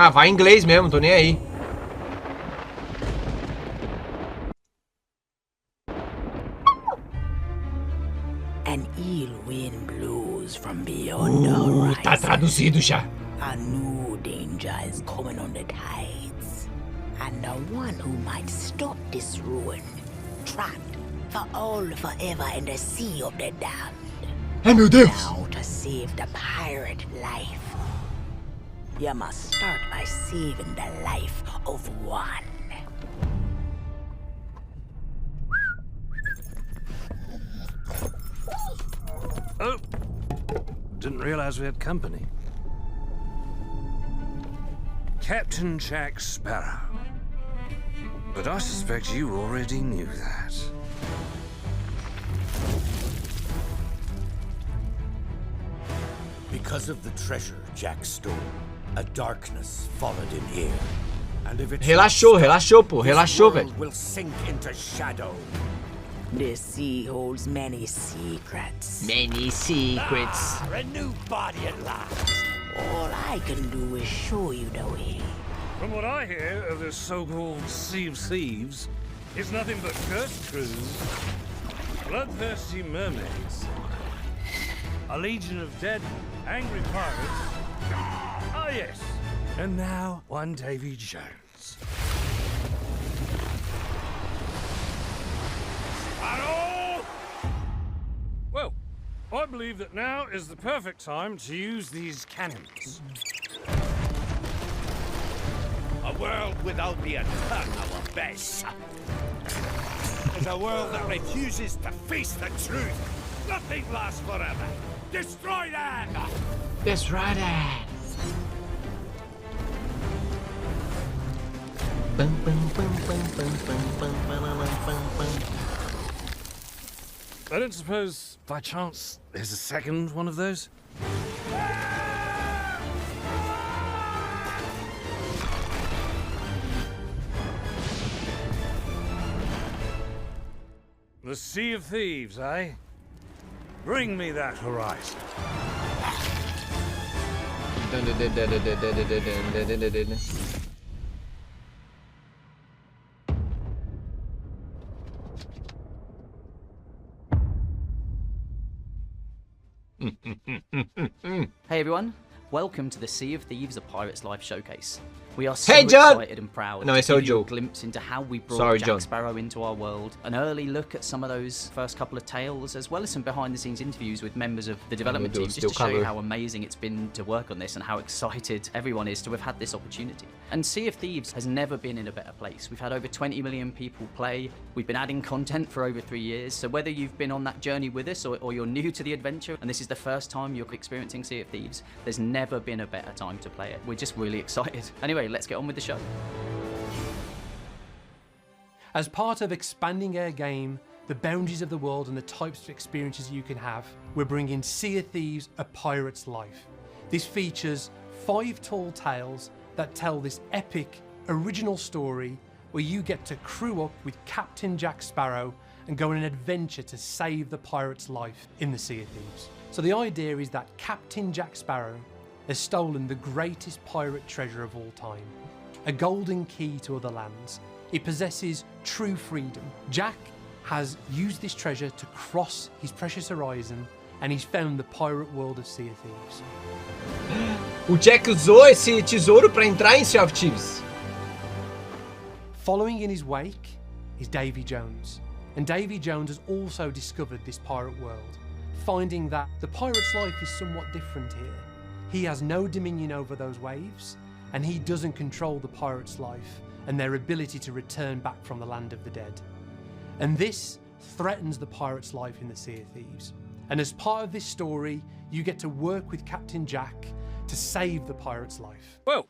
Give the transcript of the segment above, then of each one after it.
Ah, vai em inglês mesmo, tô nem aí. An ill wind blows from beyond the horizon. Tá traduzido já. A new danger is coming on the tides. And the one who might stop this ruin, trapped for all forever in the Sea of the Damned. Ai, meu Deus. Now to save the pirate life, you must start by saving the life of one. Oh, didn't realize we had company. Captain Jack Sparrow. But I suspect you already knew that. Because of the treasure Jack stole, a darkness followed him here. And if it's Relaxou, relaxou, pô. Relaxou, velho. will sink into shadow. This sea holds many secrets. Many secrets. A new body at last. All I can do is show you the way. From what I hear of this so-called Sea of Thieves, it's nothing but cursed crews, bloodthirsty mermaids, a legion of dead, angry pirates. Ah, yes. And now, one Davy Jones. Hello! Well, I believe that now is the perfect time to use these cannons. A world without the eternal abyss. Is a world that refuses to face the truth. Nothing lasts forever. Destroy them! That's right. I don't suppose, by chance, there's a second one of those? The Sea of Thieves, eh? Bring me that horizon. Hey everyone, welcome to the Sea of Thieves: A Pirate's Life Showcase. We are so Hey, John! excited and proud No, to it's give you a Ojo. glimpse into how we brought Sorry, Jack John. Sparrow into our world, an early look at some of those first couple of tales, as well as some behind-the-scenes interviews with members of the development team, just to show you how amazing it's been to work on this and how excited everyone is to have had this opportunity. And Sea of Thieves has never been in a better place. We've had over 20 million people play. We've been adding content for over 3 years. So whether you've been on that journey with us or you're new to the adventure and this is the first time you're experiencing Sea of Thieves, there's never been a better time to play it. We're just really excited. Anyway, let's get on with the show. As part of expanding our game, the boundaries of the world and the types of experiences you can have, we're bringing Sea of Thieves: A Pirate's Life. This features 5 tall tales that tell this epic, original story where you get to crew up with Captain Jack Sparrow and go on an adventure to save the pirate's life in the Sea of Thieves. So the idea is that Captain Jack Sparrow has stolen the greatest pirate treasure of all time, a golden key to other lands. It possesses true freedom. Jack has used this treasure to cross his precious horizon, and he's found the pirate world of Sea of Thieves. O Jack usou esse tesouro pra entrar em Sea of Thieves. Following in his wake is Davy Jones, and Davy Jones has also discovered this pirate world, finding that the pirate's life is somewhat different here. He has no dominion over those waves, and he doesn't control the pirate's life and their ability to return back from the land of the dead. And this threatens the pirate's life in the Sea of Thieves. And as part of this story, you get to work with Captain Jack to save the pirate's life. Well,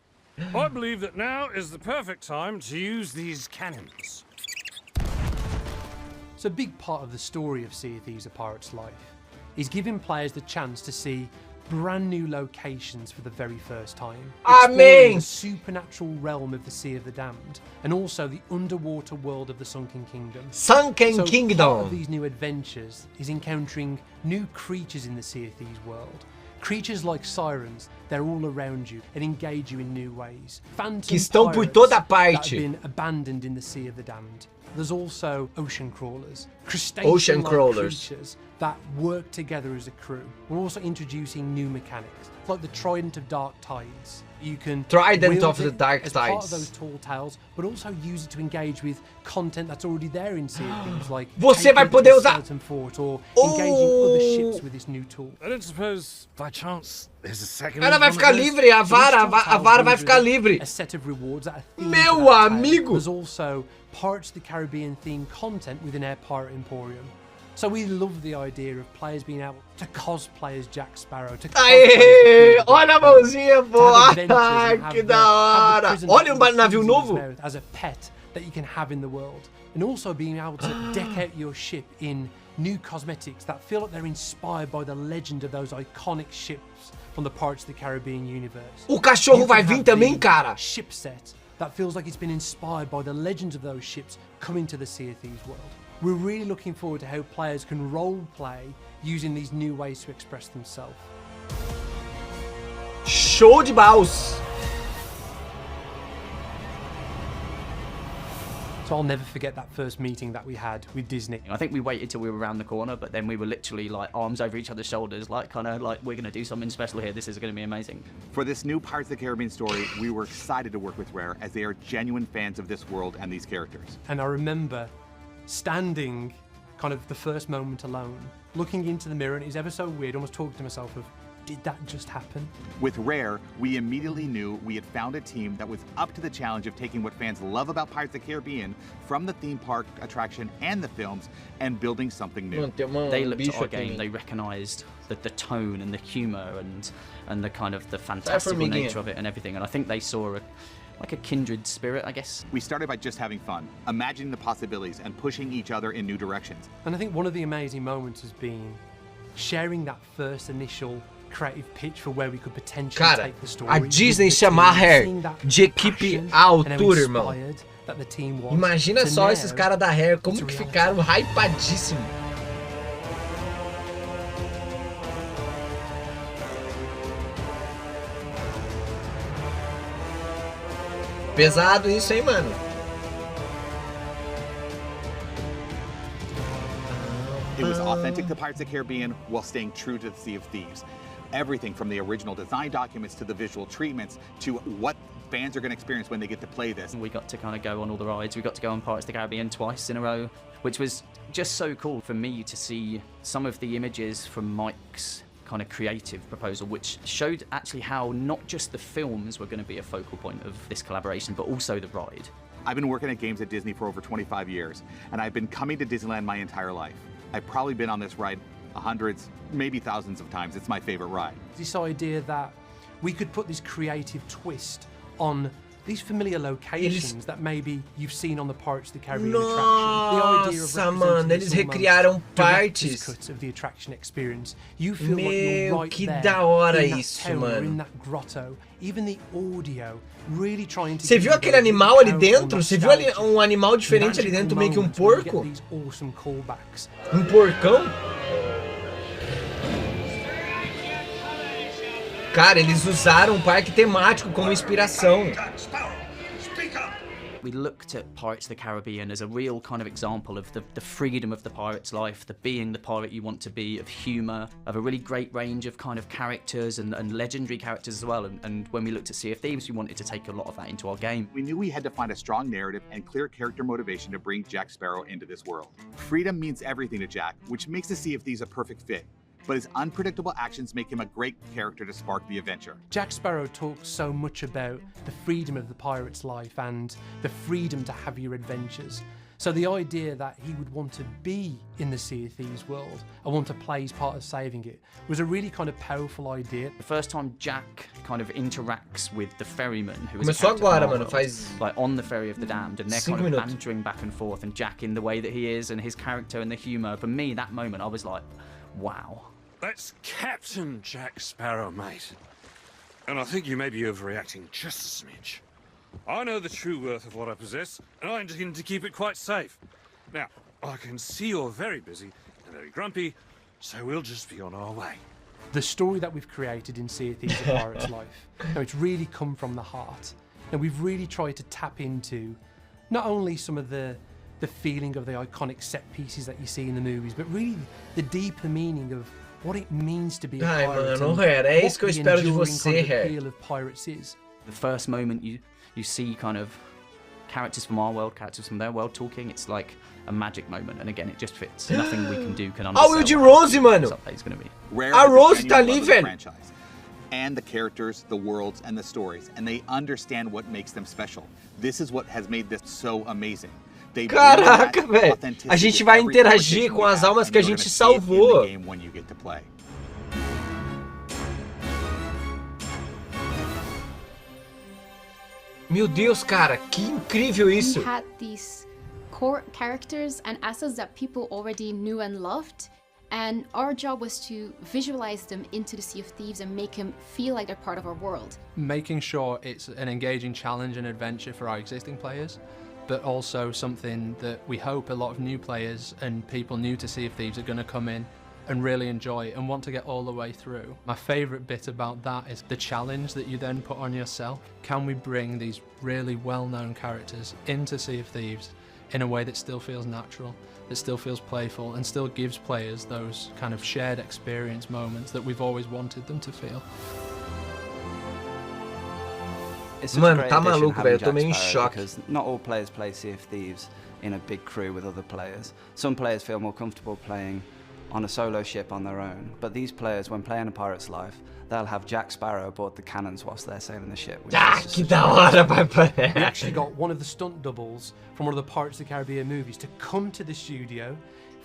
I believe that now is the perfect time to use these cannons. So a big part of the story of Sea of Thieves: A Pirate's Life is giving players the chance to see brand new locations for the very first time. Exploring the supernatural realm of the Sea of the Damned, and also the underwater world of the Sunken Kingdom. Sunken Kingdom. Part of these new adventures is encountering new creatures in the Sea of Thieves world, Creatures like sirens, they're all around you and engage you in new ways. Phantom Que estão por pirates toda that have parte. been abandoned in the Sea of the Damned. There's also ocean crawlers, Ocean crustacean-like crawlers. creatures that work together as a crew. We're also introducing new mechanics, like the Trident of Dark Tides. You can Trident wield of the it Dark as part of Tides. those tall tales, but also use it to engage with content that's already there in Sea of Thieves, like Você vai taking poder the usar- Skeleton Fort or engaging other ships with this new tool. I don't suppose, by chance, there's a second Ela vai one of ficar those? livre, a So these vara, tall a tales vara vai brings with ficar it livre. a set of rewards that are themed Meu to that tale. amigo. There's also Pirates of the Caribbean themed content within our Pirate Emporium. So we love the idea of players being able to cosplay as Jack Sparrow, to cosplay as Aê! the Olha a mãozinha, pô! to have adventures Ai, and have que the- da have the hora! prison Olha that um navio freezes novo! his mouth as a pet that you can have in the world, and also being able to deck out your ship in new cosmetics that feel like they're inspired by the legend of those iconic ships from the Pirates of the Caribbean universe. O cachorro You vai can vir have também, the cara! Ship set that feels like it's been inspired by the legends of those ships coming to the Sea of Thieves world. We're really looking forward to how players can role play using these new ways to express themselves. Show de baus! So I'll never forget that first meeting that we had with Disney. I think we waited till we were around the corner, but then we were literally like arms over each other's shoulders, like kind of like, we're going to do something special here. This is going to be amazing. For this new Pirates of the Caribbean story, we were excited to work with Rare as they are genuine fans of this world and these characters. And I remember standing kind of the first moment alone, looking into the mirror, and it was ever so weird, almost talking to myself of, did that just happen? With Rare, we immediately knew we had found a team that was up to the challenge of taking what fans love about Pirates of the Caribbean from the theme park attraction and the films and building something new. Mano, tem uma They looked at bicho our aqui. game, em they mim. recognised the tone and the humour and the kind of the fantastical formiguinha. nature of it and everything. And I think they saw like a kindred spirit, I guess. We started by just having fun, imagining the possibilities and pushing each other in new directions. And I think one of the amazing moments has been sharing that first initial creative pitch for where we could potentially Cara, take the story. a with Disney the chamar team, Hair seeing that de equipe passion à and how altura, irmão. inspired that the team was Imagina to só now esses caras da Hair, como it's a que reality. ficaram hypadíssimos. Pesado isso, hein, mano? It was authentic to Pirates of the Caribbean while staying true to the Sea of Thieves. Everything from the original design documents to the visual treatments to what fans are going to experience when they get to play this. We got to kind of go on all the rides. We got to go on Pirates of the Caribbean twice in a row, which was just so cool for me to see some of the images from Mike's kind of creative proposal, which showed actually how not just the films were going to be a focal point of this collaboration, but also the ride. I've been working at games at Disney for over 25 years, and I've been coming to Disneyland my entire life. I've probably been on this ride hundreds, maybe thousands of times. It's my favorite ride. This idea that we could put this creative twist on these familiar locations that maybe you've seen on the Pirates of the Caribbean attraction. The idea of Nossa, representing mano, this eles almost recriaram director's partes. cut of the attraction experience. You feel like Meu, you're right que there da hora in that isso, town or mano. in that grotto. Even the audio really trying to Você give viu you aquele those animal ali powerful dentro? Você viu ali nostalgic, um animal diferente ali magical dentro, meio que um moments where you get porco? these awesome callbacks. Um porcão? Cara, eles usaram um parque temático como inspiração. We looked at Pirates of the Caribbean as a real kind of example of the freedom of the pirate's life, the being the pirate you want to be, of humour, of a really great range of kind of characters and legendary characters as well. And when we looked at Sea of Thieves, we wanted to take a lot of that into our game. We knew we had to find a strong narrative and clear character motivation to bring Jack Sparrow into this world. Freedom means everything to Jack, which makes the Sea of Thieves a perfect fit. But his unpredictable actions make him a great character to spark the adventure. Jack Sparrow talks so much about the freedom of the pirate's life and the freedom to have your adventures. So the idea that he would want to be in the Sea of Thieves world and want to play his part of saving it was a really kind of powerful idea. The first time Jack kind of interacts with the ferryman, who is Começou a character agora, from our mano, world, faz like on the ferry of the damned, and they're 5 kind of minutos. bantering back and forth, and Jack in the way that he is, and his character and the humour. For me, that moment, I was like, wow. That's Captain Jack Sparrow, mate. And I think you may be overreacting just a smidge. I know the true worth of what I possess, and I intend to keep it quite safe. Now, I can see you're very busy and very grumpy, so we'll just be on our way. The story that we've created in Sea of Thieves: A Pirate's Life, it's really come from the heart. And we've really tried to tap into not only some of the feeling of the iconic set pieces that you see in the movies, but really the deeper meaning of what it means to be a pirate. Mano, Her, é isso que eu espero de você, Her. Of pirates is. The first moment you see kind of characters from our world, characters from their world talking, it's like a magic moment, and again, it just fits. Nothing we can do can undersell. Ah, o de Rose, mano. A Rose tá ali, velho. And the characters, the worlds, and the stories, and they understand what makes them special. This is what has made this so amazing. Caraca, velho. A gente vai interagir com as almas que a gente salvou. Meu Deus, cara, que incrível isso. We had these core characters and assets that people already knew and loved. And our job was to visualize them into the Sea of Thieves and make them feel like they're part of our world. Making sure it's an engaging challenge and adventure for our existing players, but also something that we hope a lot of new players and people new to Sea of Thieves are going to come in and really enjoy and want to get all the way through. My favourite bit about that is the challenge that you then put on yourself. Can we bring these really well-known characters into Sea of Thieves in a way that still feels natural, that still feels playful, and still gives players those kind of shared experience moments that we've always wanted them to feel. Mano, tá maluco, velho. Eu tô meio em choque. Because not all players play Sea of Thieves in a big crew with other players. Some players feel more comfortable playing on a solo ship on their own, but these players, when playing A Pirate's Life, they'll have Jack Sparrow aboard the cannons whilst they're sailing the ship. Que da hora, pai. We actually got one of the stunt doubles from one of the Pirates of the Caribbean movies to come to the studio,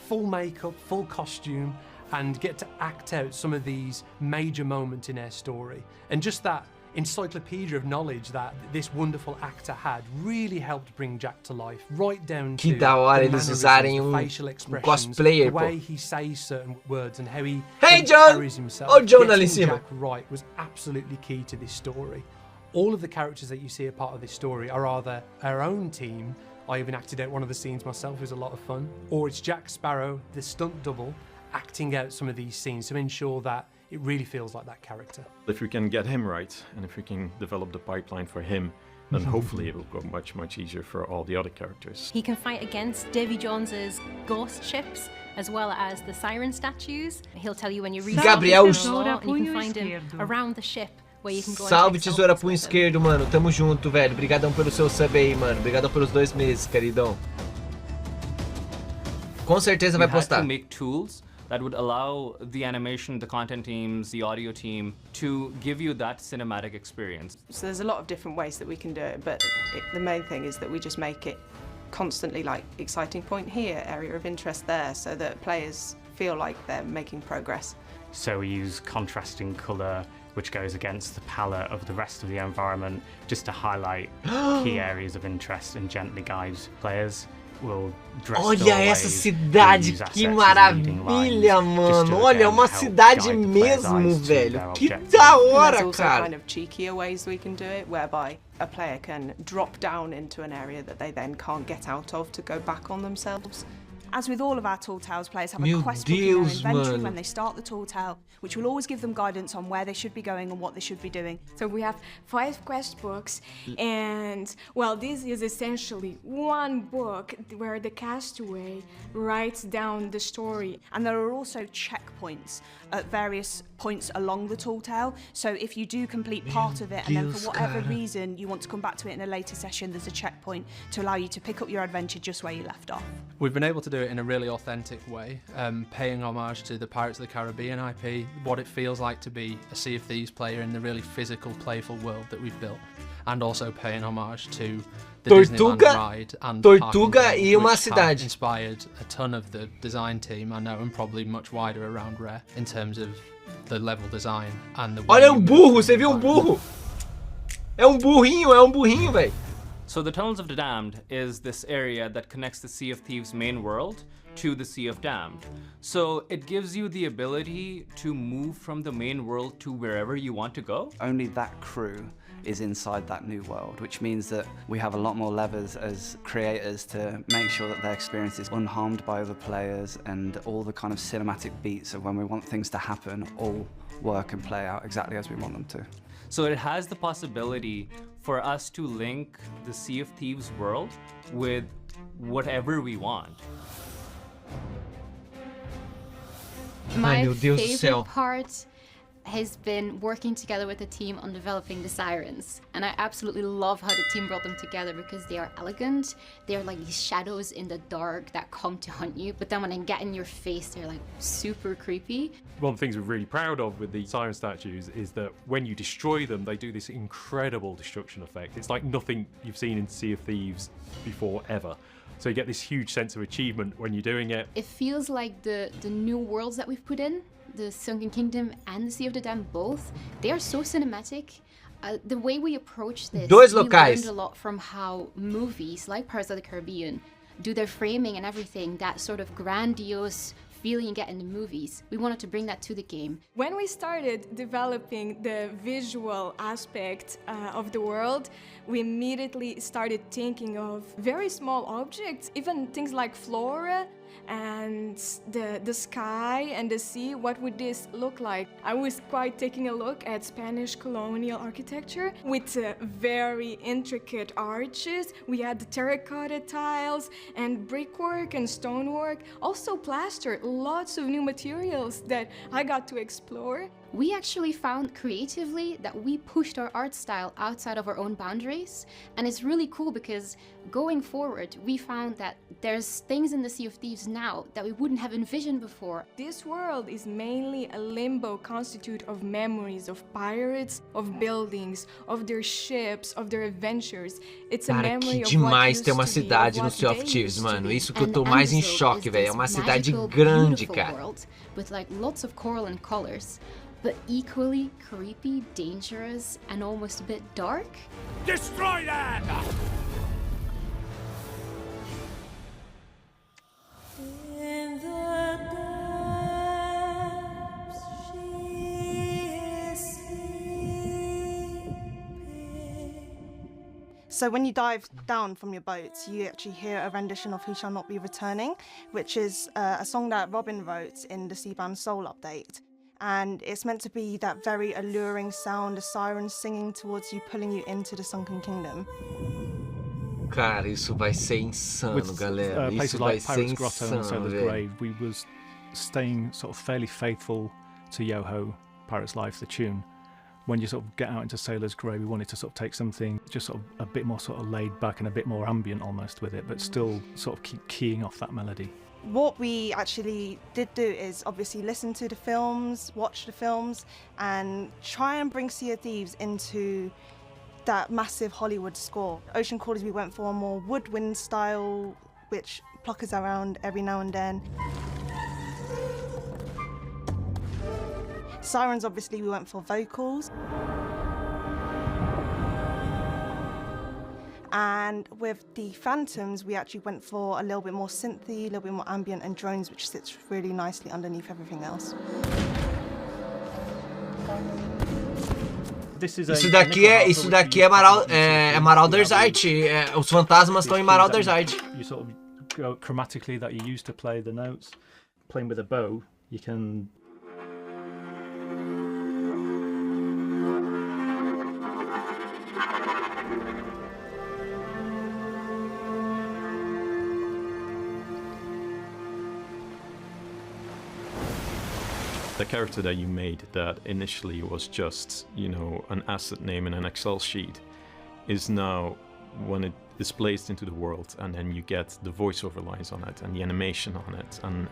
full makeup, full costume, and get to act out some of these major moments in their story. And just that encyclopedia of knowledge that this wonderful actor had really helped bring Jack to life, right down to da hora eles usarem facial expressions, cosplayer, the way he says certain words and how he John! carries himself. Oh, John ali em Getting cima. Jack right was absolutely key to this story. All of the characters that you see a part of this story are either our own team. I even acted out one of the scenes myself, it was a lot of fun. Or it's Jack Sparrow, the stunt double, acting out some of these scenes to ensure that it really feels like that character. If we can get him right, and if we can develop the pipeline for him, then hopefully it will go much, much easier for all the other characters. He can fight against Davy Jones's ghost ships, as well as the siren statues. He'll tell you when you reach Gabriel, and you can find him around the ship. Salve, tesoura punho esquerdo, mano. Tamo junto, velho. Obrigadão pelo seu sub aí, mano. Obrigadão pelos 2 meses, queridão. Com certeza vai postar. Make tools that would allow the animation, the content teams, the audio team to give you that cinematic experience. So there's a lot of different ways that we can do it, but the main thing is that we just make it constantly like exciting point here, area of interest there, so that players feel like they're making progress. So we use contrasting colour which goes against the palette of the rest of the environment just to highlight key areas of interest and gently guide players. Olha essa cidade, que maravilha, mano. Olha, é uma cidade mesmo, velho. Que da hora, There's also cara. kind of cheekier ways we can do it, whereby a player can drop down into an area that they then can't get out of to go back on themselves. As with all of our Tall Tales, players have a Meu quest book in their Deus, inventory mano. when they start the Tall Tale, which will always give them guidance on where they should be going and what they should be doing. So we have 5 quest books, and well, this is essentially one book where the castaway writes down the story. And there are also checkpoints at various points along the Tall Tale. So if you do complete part of it and then for whatever reason you want to come back to it in a later session, there's a checkpoint to allow you to pick up your adventure just where you left off. We've been able to do it in a really authentic way, paying homage to the Pirates of the Caribbean IP, what it feels like to be a Sea of Thieves player in the really physical, playful world that we've built, and also paying homage to the Disneyland ride and Tortuga e uma cidade. Inspired a ton of the design team, I know, and probably much wider around Rare in terms of the level design and the way. Olha burro, você viu burro? É burrinho, velho. So the Tunnels of the Damned is this area that connects the Sea of Thieves main world to the Sea of Damned. So it gives you the ability to move from the main world to wherever you want to go. Only that crew is inside that new world, which means that we have a lot more levers as creators to make sure that their experience is unharmed by other players, and all the kind of cinematic beats of when we want things to happen all work and play out exactly as we want them to. So it has the possibility for us to link the Sea of Thieves world with whatever we want. My favorite part has been working together with the team on developing the sirens, and I absolutely love how the team brought them together because they are elegant. They're like these shadows in the dark that come to hunt you, but then when they get in your face, they're like super creepy. One of the things we're really proud of with the siren statues is that when you destroy them, they do this incredible destruction effect. It's like nothing you've seen in Sea of Thieves before ever. So you get this huge sense of achievement when you're doing it. It feels like the new worlds that we've put in, the Sunken Kingdom and the Sea of the Damned both, they are so cinematic. The way we approach this, we learned a lot from how movies like Pirates of the Caribbean do their framing and everything, that sort of grandiose feeling you get in the movies. We wanted to bring that to the game. When we started developing the visual aspect of the world, we immediately started thinking of very small objects, even things like flora and the sky and the sea. What would this look like? I was quite taking a look at Spanish colonial architecture with very intricate arches. We had the terracotta tiles and brickwork and stonework, also plaster, lots of new materials that I got to explore. We actually found creatively that we pushed our art style outside of our own boundaries, and it's really cool because going forward we found that there's things in the Sea of Thieves now that we wouldn't have envisioned before. This world is mainly a limbo constitute of memories of pirates, of buildings, of their ships, of their adventures. It's a memory of demais ter uma cidade no Sea of Thieves, mano. Isso que eu tô mais em choque, velho. É uma cidade grande, cara. With like lots of coral and colors, but equally creepy, dangerous, and almost a bit dark. Destroy that! In the depths she is sleeping. So when you dive down from your boat, you actually hear a rendition of Who Shall Not Be Returning, which is a song that Robin wrote in the Seabound Soul update. And it's meant to be that very alluring sound, a siren singing towards you, pulling you into the Sunken Kingdom. Cara, isso vai ser insano, galera. Isso vai ser insano, velho. We was staying sort of fairly faithful to Yo-Ho, Pirate's Life, the tune. When you sort of get out into Sailor's Grave, we wanted to sort of take something just sort of a bit more sort of laid back and a bit more ambient almost with it, but still sort of keep keying off that melody. What we actually did do is obviously listen to the films, watch the films, and try and bring Sea of Thieves into that massive Hollywood score. Ocean Callers, we went for a more woodwind style, which pluckers around every now and then. Sirens, obviously, we went for vocals. And with the Phantoms, we actually went for a little bit more synthy, a little bit more ambient, and drones, which sits really nicely underneath everything else. Isso daqui é Marauder's Art. Os fantasmas estão em Marauder's Art. You sort of go chromatically that you used to play the notes. Playing with a bow, you can. The character that you made that initially was just, you know, an asset name in an Excel sheet is now, when it is placed into the world and then you get the voiceover lines on it and the animation on it and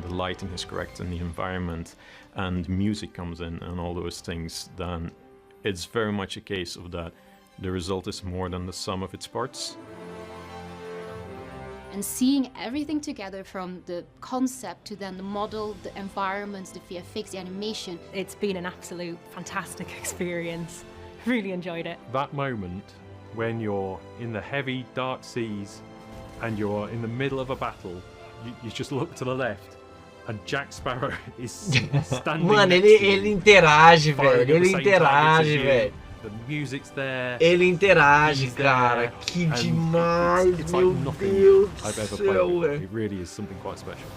the lighting is correct and the environment and music comes in and all those things, then it's very much a case of that the result is more than the sum of its parts. And seeing everything together from the concept to then the model, the environments, the VFX, the animation. It's been an absolute fantastic experience. Really enjoyed it. That moment when you're in the heavy dark seas and you're in the middle of a battle, you just look to the left and Jack Sparrow is standing Mano, ele interage, velho. Ele interage, velho. The music's there. Ele interage, cara. Que demais, it's meu like nothing Deus I've ever do céu, played. velho. It really is something quite special.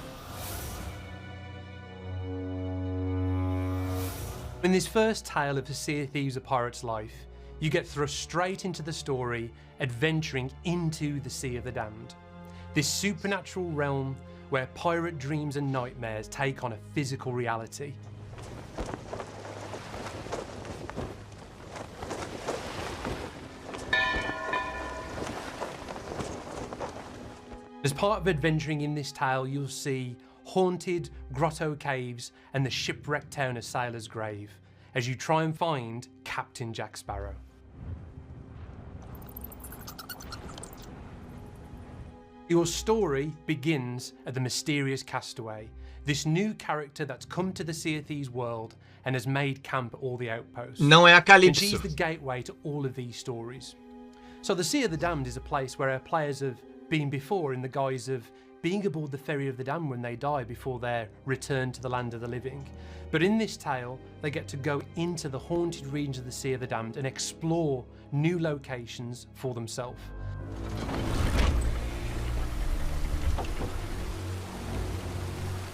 In this first tale of the Sea of Thieves: A Pirate's Life, you get thrust straight into the story, adventuring into the Sea of the Damned. This supernatural realm where pirate dreams and nightmares take on a physical reality. As part of adventuring in this tale, you'll see haunted grotto caves and the shipwrecked town of Sailor's Grave as you try and find Captain Jack Sparrow. Your story begins at the mysterious Castaway, this new character that's come to the Sea of Thieves world and has made camp at all the outposts. Não é a Calypso. And she's the gateway to all of these stories. So the Sea of the Damned is a place where our players have been before in the guise of being aboard the ferry of the damned when they die before their return to the land of the living. But in this tale, they get to go into the haunted regions of the Sea of the Damned and explore new locations for themselves.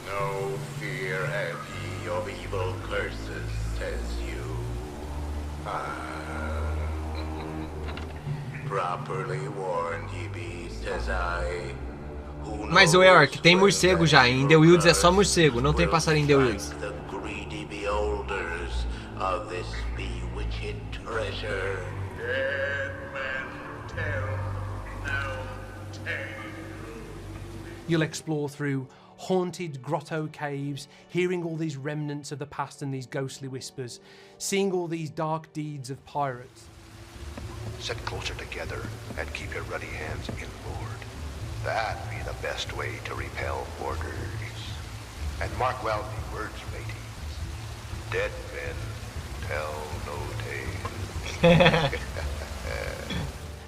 No fear have ye of evil curses, says you. Properly warned ye be, says I. Mas o Eric, tem morcego já, em The Wilds é só morcego, não tem passarinho em The Wilds. The greedy beholders of this bewitched treasure. Dead men tell no tale. You'll explore through haunted grotto caves, hearing all these remnants of the past and these ghostly whispers, seeing all these dark deeds of pirates. Sit closer together and keep your ruddy hands inboard. That be the best way to repel boarders. And mark well the words, mateys. Dead men tell no tale.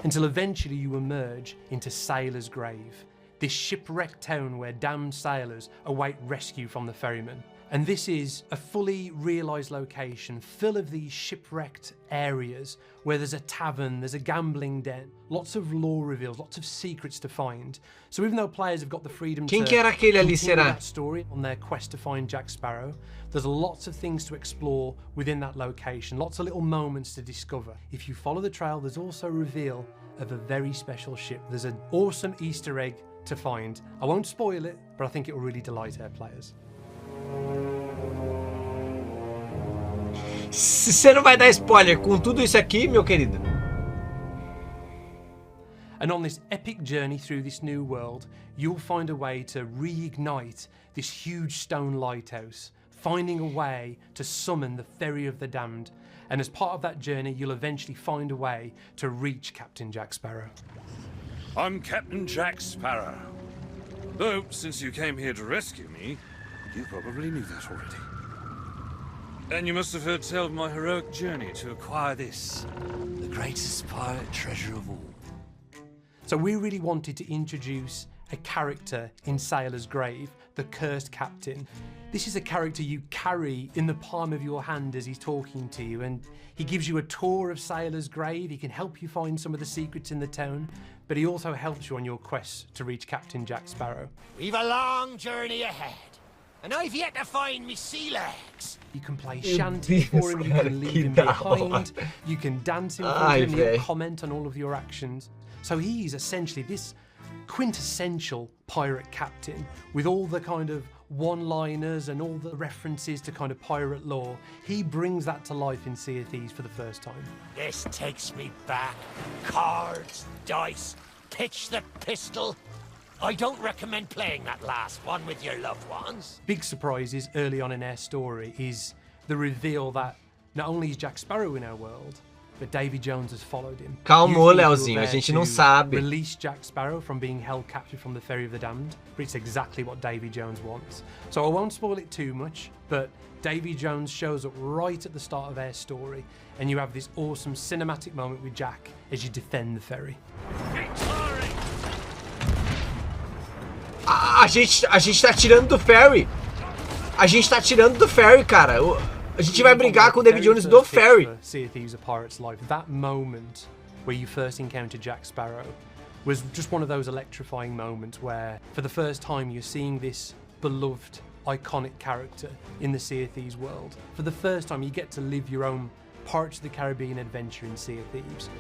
Until eventually you emerge into Sailor's Grave, this shipwrecked town where damned sailors await rescue from the ferryman. And this is a fully realised location full of these shipwrecked areas where there's a tavern, there's a gambling den, lots of lore reveals, lots of secrets to find. So even though players have got the freedom to que era aquele ali, continue será? that story on their quest to find Jack Sparrow, there's lots of things to explore within that location, lots of little moments to discover. If you follow the trail, there's also a reveal of a very special ship. There's an awesome Easter egg to find. I won't spoil it, but I think it will really delight our players. Você não vai dar spoiler com tudo isso aqui, meu querido? And on this epic journey through this new world, you'll find a way to reignite this huge stone lighthouse, finding a way to summon the Ferry of the Damned. And as part of that journey, you'll eventually find a way to reach Captain Jack Sparrow. I'm Captain Jack Sparrow. Though, since you came here to rescue me, you probably knew that already. And you must have heard tell of my heroic journey to acquire this, the greatest pirate treasure of all. So we really wanted to introduce a character in Sailor's Grave, the Cursed Captain. This is a character you carry in the palm of your hand as he's talking to you, and he gives you a tour of Sailor's Grave. He can help you find some of the secrets in the town, but he also helps you on your quest to reach Captain Jack Sparrow. We've a long journey ahead, and I've yet to find me sea legs. You can play shanties for him, you can leave him behind, you can dance in front of him, he'll comment on all of your actions. So he's essentially this quintessential pirate captain with all the kind of one-liners and all the references to kind of pirate lore. He brings that to life in Sea of Thieves for the first time. This takes me back. Cards, dice, pitch the pistol. I don't recommend playing that last one with your loved ones. Big surprises early on in our story is the reveal that not only is Jack Sparrow in our world, but Davy Jones has followed him. Calma, Leozinho, a gente não sabe. Release Jack Sparrow from being held captive from the Ferry of the Damned, but it's exactly what Davy Jones wants. So I won't spoil it too much, but Davy Jones shows up right at the start of our story, and you have this awesome cinematic moment with Jack as you defend the ferry. A gente tá tirando do ferry. A gente tá tirando do ferry, cara. A gente vai brigar com o David Jones do ferry. Sea of Thieves: A Pirate's Life. That moment where you first encounter Jack Sparrow was just one of those electrifying moments where, for the first time, you're seeing this beloved iconic character in the Sea of Thieves world. For the first time, you get to live your own Pirates of the Caribbean adventure in Sea of Thieves.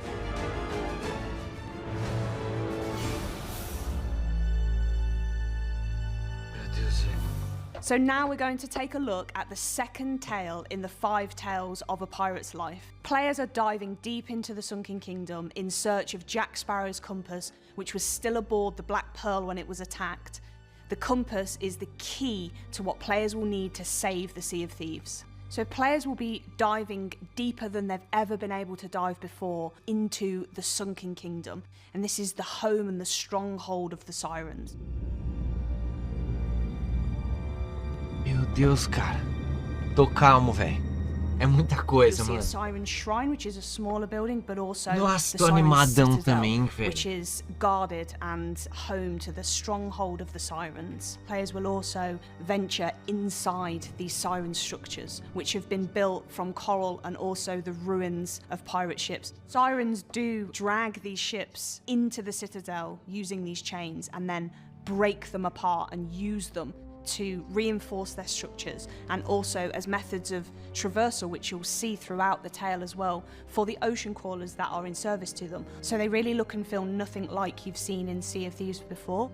So now we're going to take a look at the second tale in the 5 tales of a pirate's life. Players are diving deep into the Sunken Kingdom in search of Jack Sparrow's compass, which was still aboard the Black Pearl when it was attacked. The compass is the key to what players will need to save the Sea of Thieves. So players will be diving deeper than they've ever been able to dive before into the Sunken Kingdom. And this is the home and the stronghold of the Sirens. Meu Deus, cara. Tô calmo, velho. É muita coisa, You'll mano. see a Siren Shrine, which is a smaller building, but also Nossa, the tô Siren animadão Citadel, também, velho. which is guarded and home to the stronghold of the Sirens. Players will also venture inside these Siren structures, which have been built from coral and also the ruins of pirate ships. Sirens do drag these ships into the Citadel using these chains and then break them apart and use them to reinforce their structures, and also as methods of traversal, which you'll see throughout the tale as well, for the ocean crawlers that are in service to them. So they really look and feel nothing like you've seen in Sea of Thieves before.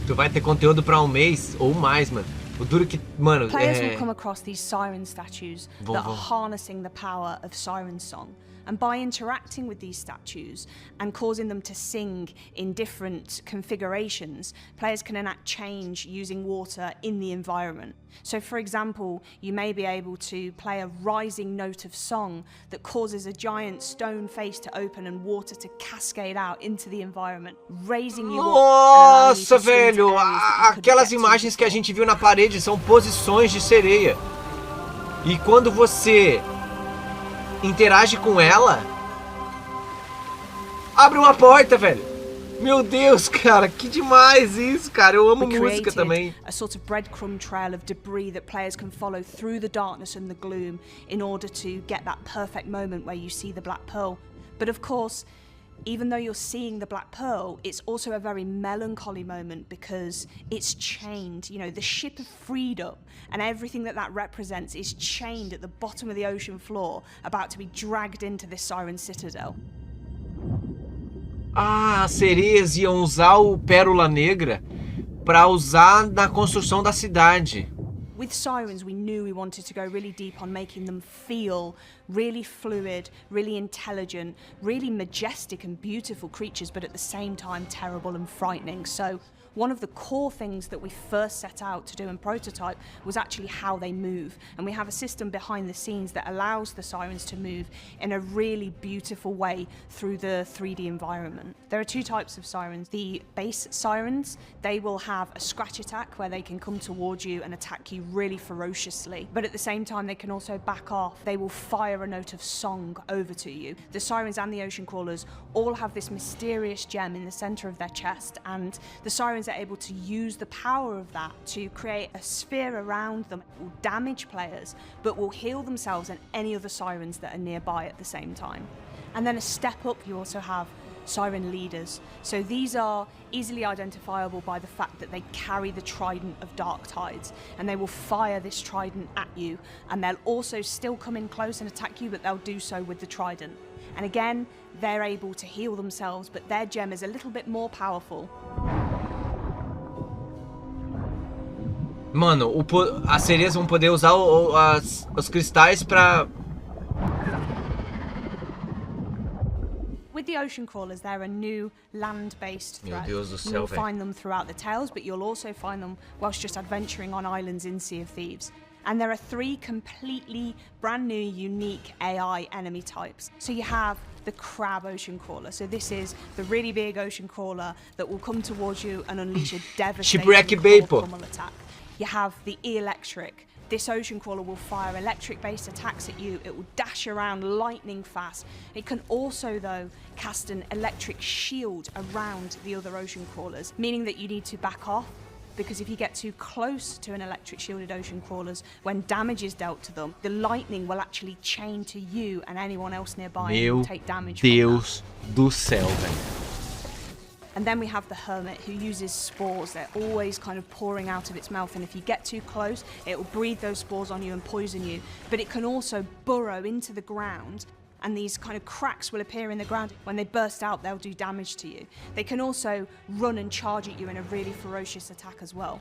Tu vai ter conteúdo pra mês ou mais, mano. O duro que, mano, Players will come across these siren statues that are harnessing the power of siren song. And by interacting with these statues and causing them to sing in different configurations, players can enact change using water in the environment. So for example, you may be able to play a rising note of song that causes a giant stone face to open and water to cascade out into the environment, raising you up. Nossa, velho, aquelas imagens que a gente viu na parede são posições de sereia. E quando você interage com ela, abre uma porta, velho. Meu Deus, cara, que demais isso, cara. Eu amo música também. A sort of breadcrumb trail of debris that players can follow through the darkness and the gloom in order to get that perfect moment where you see the Black Pearl. But of course, even though you're seeing the Black Pearl, it's also a very melancholy moment because it's chained. You know, the ship of freedom and everything that that represents is chained at the bottom of the ocean floor, about to be dragged into this Siren Citadel. Ah, as sereias iam usar o Pérola Negra para usar na construção da cidade. With Sirens, we knew we wanted to go really deep on making them feel really fluid, really intelligent, really majestic and beautiful creatures, but at the same time terrible and frightening. So one of the core things that we first set out to do in prototype was actually how they move. And we have a system behind the scenes that allows the Sirens to move in a really beautiful way through the 3D environment. There are 2 types of Sirens. The base Sirens, they will have a scratch attack where they can come towards you and attack you really ferociously. But at the same time, they can also back off. They will fire a note of song over to you. The Sirens and the Ocean Crawlers all have this mysterious gem in the center of their chest, and the Sirens are able to use the power of that to create a sphere around them. It will damage players, but will heal themselves and any other Sirens that are nearby at the same time. And then a step up, you also have Siren Leaders. So these are easily identifiable by the fact that they carry the Trident of Dark Tides, and they will fire this Trident at you, and they'll also still come in close and attack you, but they'll do so with the Trident. And again, they're able to heal themselves, but their gem is a little bit more powerful. Mano, as sereias vão poder usar os cristais pra... With the Ocean Crawlers, they're a new land-based threat. Meu Deus do céu, You'll find them throughout the tales, but you'll also find them whilst just adventuring on islands in Sea of Thieves. And there are 3 completely brand new, unique AI enemy types. So you have the Crab Ocean Crawler. So this is the really big ocean crawler that will come towards you and unleash a devastating pummel attack. You have the Electric. This ocean crawler will fire electric-based attacks at you. It will dash around lightning fast. It can also, though, cast an electric shield around the other ocean crawlers, meaning that you need to back off, because if you get too close to an electric shielded ocean crawlers, when damage is dealt to them, the lightning will actually chain to you and anyone else nearby and take damage. Meu Deus do céu, velho. And then we have the hermit, who uses spores. They're always kind of pouring out of its mouth, and if you get too close, it will breathe those spores on you and poison you. But it can also burrow into the ground, and these kind of cracks will appear in the ground. When they burst out, they'll do damage to you. They can also run and charge at you in a really ferocious attack as well.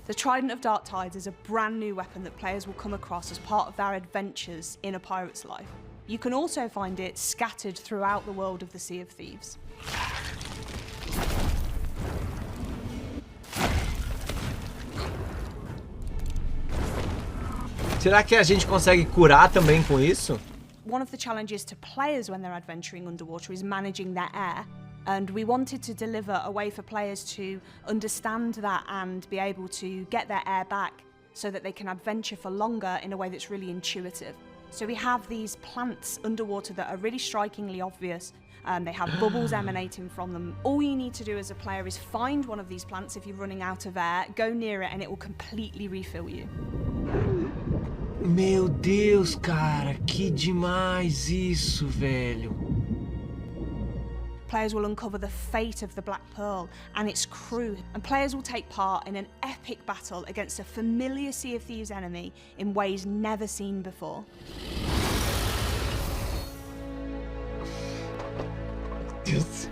The Trident of Dark Tides is a brand new weapon that players will come across as part of their adventures in a pirate's life. You can also find it scattered throughout the world of the Sea of Thieves. Será que a gente consegue curar também com isso? One of the challenges to players when they're adventuring underwater is managing their air. And we wanted to deliver a way for players to understand that and be able to get their air back so that they can adventure for longer in a way that's really intuitive. So we have these plants underwater that are really strikingly obvious. They have bubbles emanating from them. All you need to do as a player is find one of these plants if you're running out of air, go near it, and it will completely refill you. Meu Deus, cara, que demais isso, velho. Players will uncover the fate of the Black Pearl and its crew, and players will take part in an epic battle against a familiar Sea of Thieves enemy in ways never seen before. Deus.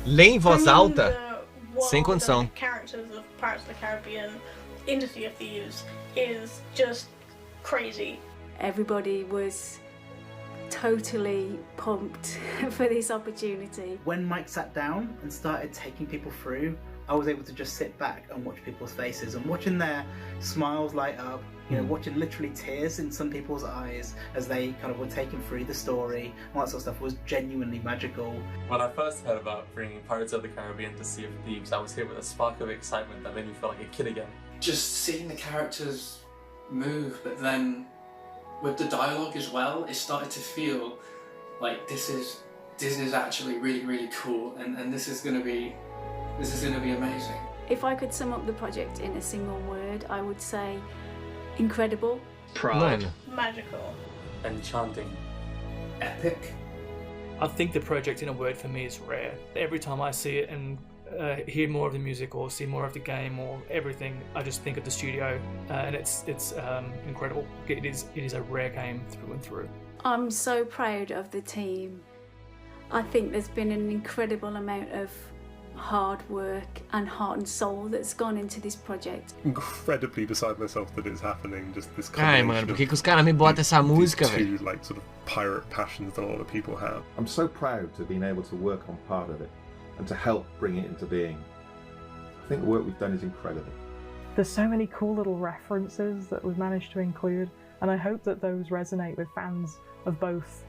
Lê em voz alta, sem condição. Characters of Pirates of the Caribbean into Sea of Thieves is just crazy. Everybody was totally pumped for this opportunity. When Mike sat down and started taking people through, I was able to just sit back and watch people's faces and watching their smiles light up, you know, watching literally tears in some people's eyes as they kind of were taken through the story, all that sort of stuff was genuinely magical. When I first heard about bringing Pirates of the Caribbean to Sea of Thieves, I was hit with a spark of excitement that made me feel like a kid again. Just seeing the characters move, but then with the dialogue as well, it started to feel like this is actually really, really cool, and this is gonna be amazing. If I could sum up the project in a single word, I would say incredible, Proud, magical, enchanting, epic. I think the project in a word for me is rare. Every time I see it and hear more of the music or see more of the game or everything, I just think of the studio, and it's incredible. It is a rare game through and through. I'm so proud of the team. I think there's been an incredible amount of hard work and heart and soul that's gone into this project. Incredibly beside myself that it's happening. Just this Ai, mano, por que os caras me botam essa música, velho? Two like sort of pirate passions that a lot of people have. I'm so proud to have been able to work on part of it and to help bring it into being. I think the work we've done is incredible. There's so many cool little references that we've managed to include, and I hope that those resonate with fans of both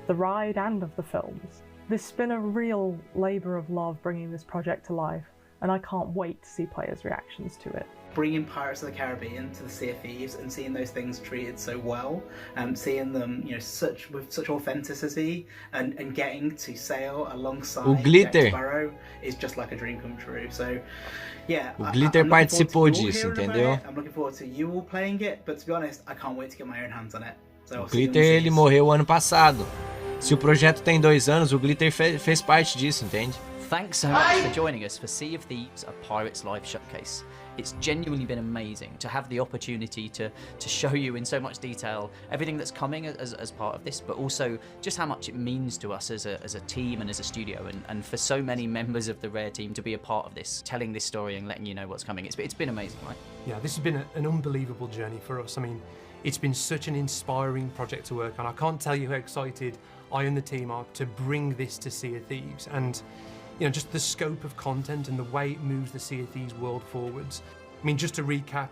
the ride and of the films. This has been a real labour of love bringing this project to life, and I can't wait to see players' reactions to it. Bringing Pirates of the Caribbean to the Sea of Thieves and seeing those things treated so well, and seeing them, you know, with such authenticity, and getting to sail alongside Jack Sparrow is just like a dream come true. So, yeah, o Glitter participou disso, entendeu? I'm looking forward to you all playing it, but to be honest, I can't wait to get my own hands on it. So o Glitter ele morreu ano passado. Se o projeto tem 2 anos, o Glitter fez parte disso, entende? Thanks so much for joining us for Sea of Thieves, a Pirates Live showcase. It's genuinely been amazing to have the opportunity to show you in so much detail everything that's coming as part of this, but also just how much it means to us as a team and as a studio, and for so many members of the Rare team to be a part of this, telling this story and letting you know what's coming. It's been amazing, right? Yeah, this has been an unbelievable journey for us. I mean, it's been such an inspiring project to work on. I can't tell you how excited I and the team are to bring this to Sea of Thieves, and you know, just the scope of content and the way it moves the Sea of Thieves world forwards. I mean, just to recap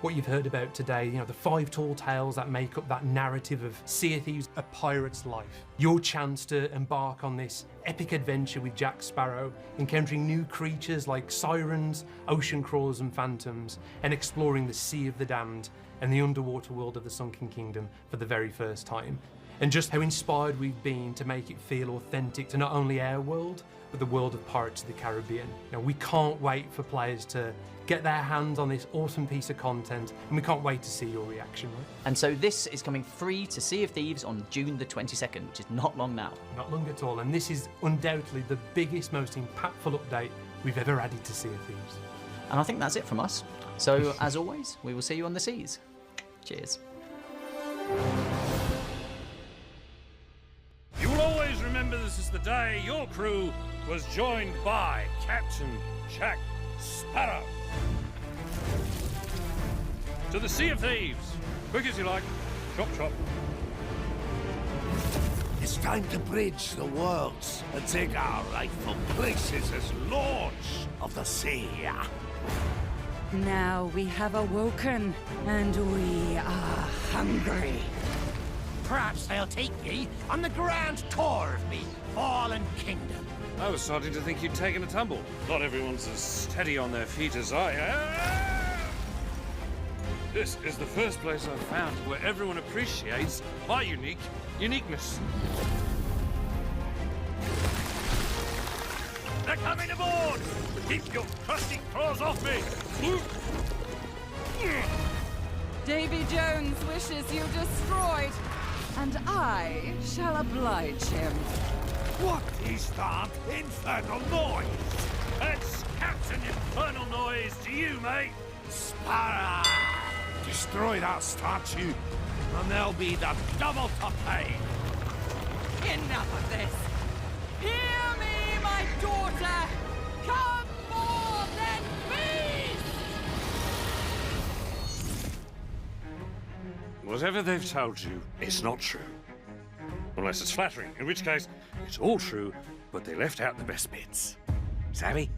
what you've heard about today, you know, the 5 tall tales that make up that narrative of Sea of Thieves, a pirate's life. Your chance to embark on this epic adventure with Jack Sparrow, encountering new creatures like sirens, ocean crawlers and phantoms, and exploring the Sea of the Damned and the underwater world of the Sunken Kingdom for the very first time. And just how inspired we've been to make it feel authentic to not only our world, but the world of Pirates of the Caribbean. You know, we can't wait for players to get their hands on this awesome piece of content, and we can't wait to see your reaction, right? And so this is coming free to Sea of Thieves on June the 22nd, which is not long now. Not long at all, and this is undoubtedly the biggest, most impactful update we've ever added to Sea of Thieves. And I think that's it from us. So, as always, we will see you on the seas. Cheers. You will always remember this is the day your crew was joined by Captain Jack Sparrow. To the Sea of Thieves. Quick as you like. Chop, chop. It's time to bridge the worlds and take our rightful places as lords of the sea. Now we have awoken, and we are hungry. Perhaps they'll take ye on the grand tour of the fallen kingdom. I was starting to think you'd taken a tumble. Not everyone's as steady on their feet as I am. This is the first place I've found where everyone appreciates my uniqueness. They're coming aboard! Keep your crusty claws off me! Davy Jones wishes you destroyed, and I shall oblige him. What is that infernal noise? That's Captain Infernal Noise to you, mate! Sparrow! Destroy that statue, and there'll be the double to pay! Enough of this! Hear me, my daughter! Come more than beast! Whatever they've told you, it's not true. Unless it's flattering, in which case, it's all true, but they left out the best bits. Savvy?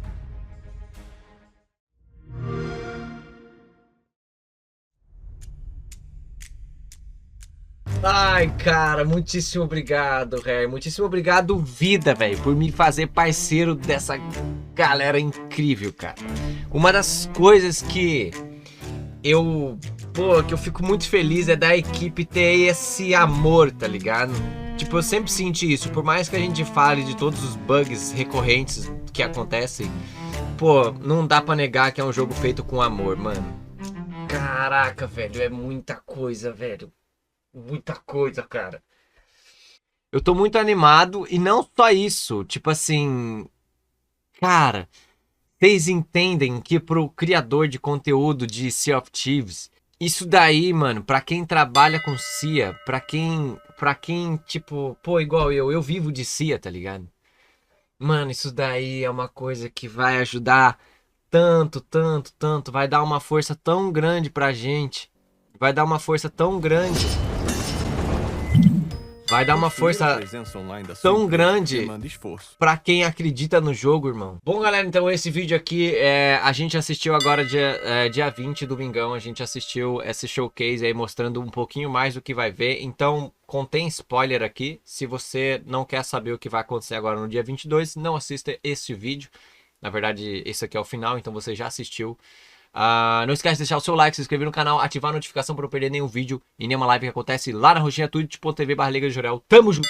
Ai, cara, muitíssimo obrigado, velho. Muitíssimo obrigado, vida, velho, por me fazer parceiro dessa galera incrível, cara. Uma das coisas que eu fico muito feliz é da equipe ter esse amor, tá ligado? Tipo, eu sempre senti isso, por mais que a gente fale de todos os bugs recorrentes que acontecem, pô, não dá pra negar que é um jogo feito com amor, mano. Caraca, velho, é muita coisa, velho. Muita coisa, cara. Eu tô muito animado e não só isso, tipo assim, cara, vocês entendem que pro criador de conteúdo de Sea of Thieves, isso daí, mano, pra quem trabalha com Sea, pra quem, tipo, pô, igual eu vivo de Sea, tá ligado? Mano, isso daí é uma coisa que vai ajudar tanto, tanto, tanto, vai dar uma força tão grande pra gente, vai dar uma força tão grande. Vai dar uma força tão grande pra quem acredita no jogo, irmão. Bom, galera, então esse vídeo aqui, a gente assistiu agora dia 20, domingão, a gente assistiu esse showcase aí mostrando um pouquinho mais do que vai ver. Então, contém spoiler aqui. Se você não quer saber o que vai acontecer agora no dia 22, não assista esse vídeo. Na verdade, esse aqui é o final, então você já assistiu. Não esquece de deixar o seu like, se inscrever no canal, ativar a notificação para não perder nenhum vídeo e nenhuma live que acontece lá na roxinha twitch.tv/Liga de Jorel. Tamo junto!